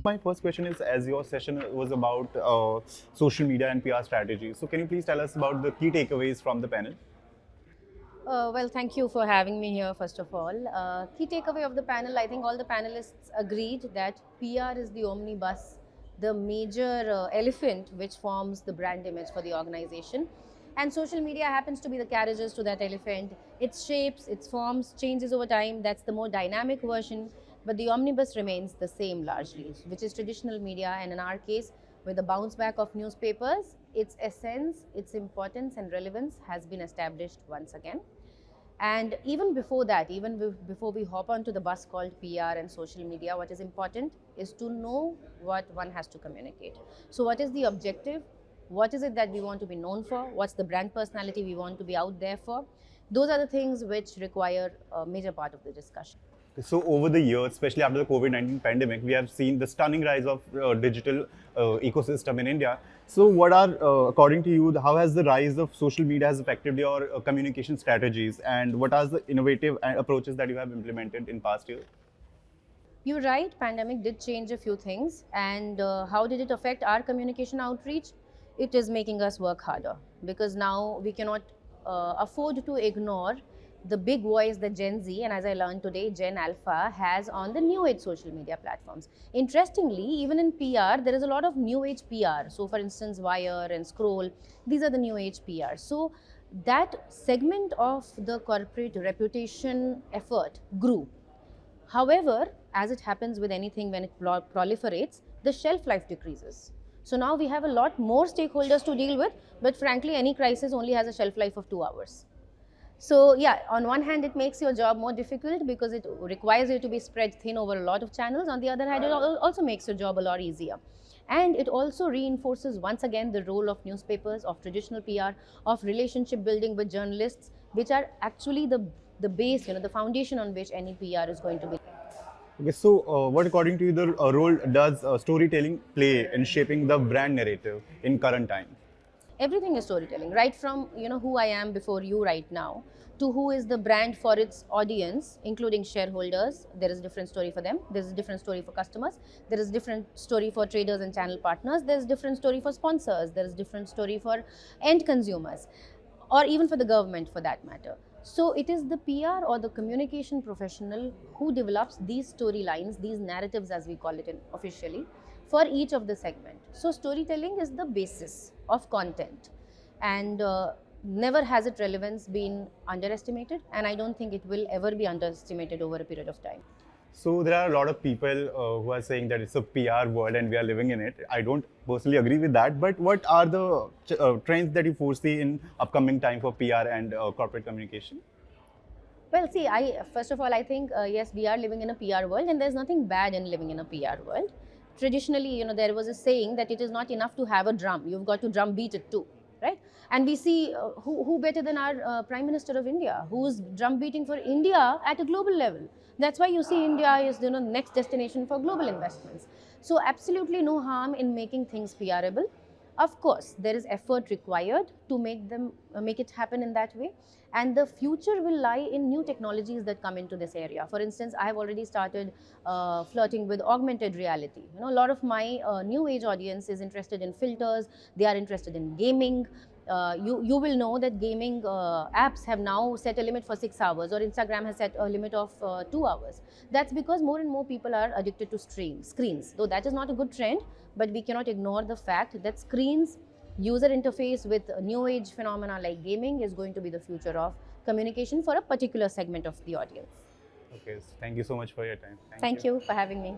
my first question is, as your session was about social media and PR strategy, so can you please tell us about the key takeaways from the panel? Well, thank you for having me here, first of all. Key takeaway of the panel, I think all the panelists agreed that PR is the omnibus, the major elephant which forms the brand image for the organization. And social media happens to be the carriages to that elephant. Its shapes, its forms changes over time. That's the more dynamic version. But the omnibus remains the same largely, which is traditional media. And in our case, with the bounce back of newspapers, its essence, its importance and relevance has been established once again. And even before that, before we hop onto the bus called PR and social media, what is important is to know what one has to communicate. So what is the objective? What is it that we want to be known for? What's the brand personality we want to be out there for? Those are the things which require a major part of the discussion. So over the years, especially after the COVID-19 pandemic, we have seen the stunning rise of digital ecosystem in India. So what are, according to you, how has the rise of social media has affected your communication strategies, and what are the innovative approaches that you have implemented in past years? You're right, pandemic did change a few things. And how did it affect our communication outreach? It is making us work harder, because now we cannot afford to ignore the big voice that Gen Z, and as I learned today, Gen Alpha has on the new age social media platforms. Interestingly, even in PR, there is a lot of new age PR. So for instance, Wire and Scroll, these are the new age PR. So that segment of the corporate reputation effort grew. However, as it happens with anything when it proliferates, the shelf life decreases. So now we have a lot more stakeholders to deal with, but frankly, any crisis only has a shelf life of 2 hours. So yeah, on one hand, it makes your job more difficult because it requires you to be spread thin over a lot of channels. On the other hand, it also makes your job a lot easier. And it also reinforces once again the role of newspapers, of traditional PR, of relationship building with journalists, which are actually the base, the foundation on which any PR is going to be. Okay, so what according to you the role does storytelling play in shaping the brand narrative in current time? Everything is storytelling, right from who I am before you right now, to who is the brand for its audience, including shareholders. There is a different story for them, there is a different story for customers, there is a different story for traders and channel partners, there is a different story for sponsors, there is a different story for end consumers, or even for the government for that matter. So it is the PR or the communication professional who develops these storylines, these narratives as we call it officially, for each of the segment. So storytelling is the basis of content, and never has its relevance been underestimated, and I don't think it will ever be underestimated over a period of time. So there are a lot of people who are saying that it's a PR world and we are living in it. I don't personally agree with that, but what are the trends that you foresee in upcoming time for PR and corporate communication? Well, see, first of all, I think yes, we are living in a PR world, and there's nothing bad in living in a PR world. Traditionally, there was a saying that it is not enough to have a drum; you've got to drum beat it too, right? And we see who better than our Prime Minister of India, who's drum beating for India at a global level. That's why you see India is next destination for global investments. So absolutely no harm in making things PRable. Of course, there is effort required to make it happen in that way, and the future will lie in new technologies that come into this area. For instance, I have already started flirting with augmented reality. A lot of my new age audience is interested in filters. They are interested in gaming. You will know that gaming apps have now set a limit for 6 hours, or Instagram has set a limit of 2 hours. That's because more and more people are addicted to screens. Though that is not a good trend, but we cannot ignore the fact that screens, user interface with new age phenomena like gaming is going to be the future of communication for a particular segment of the audience. Okay, so thank you so much for your time. Thank you for having me.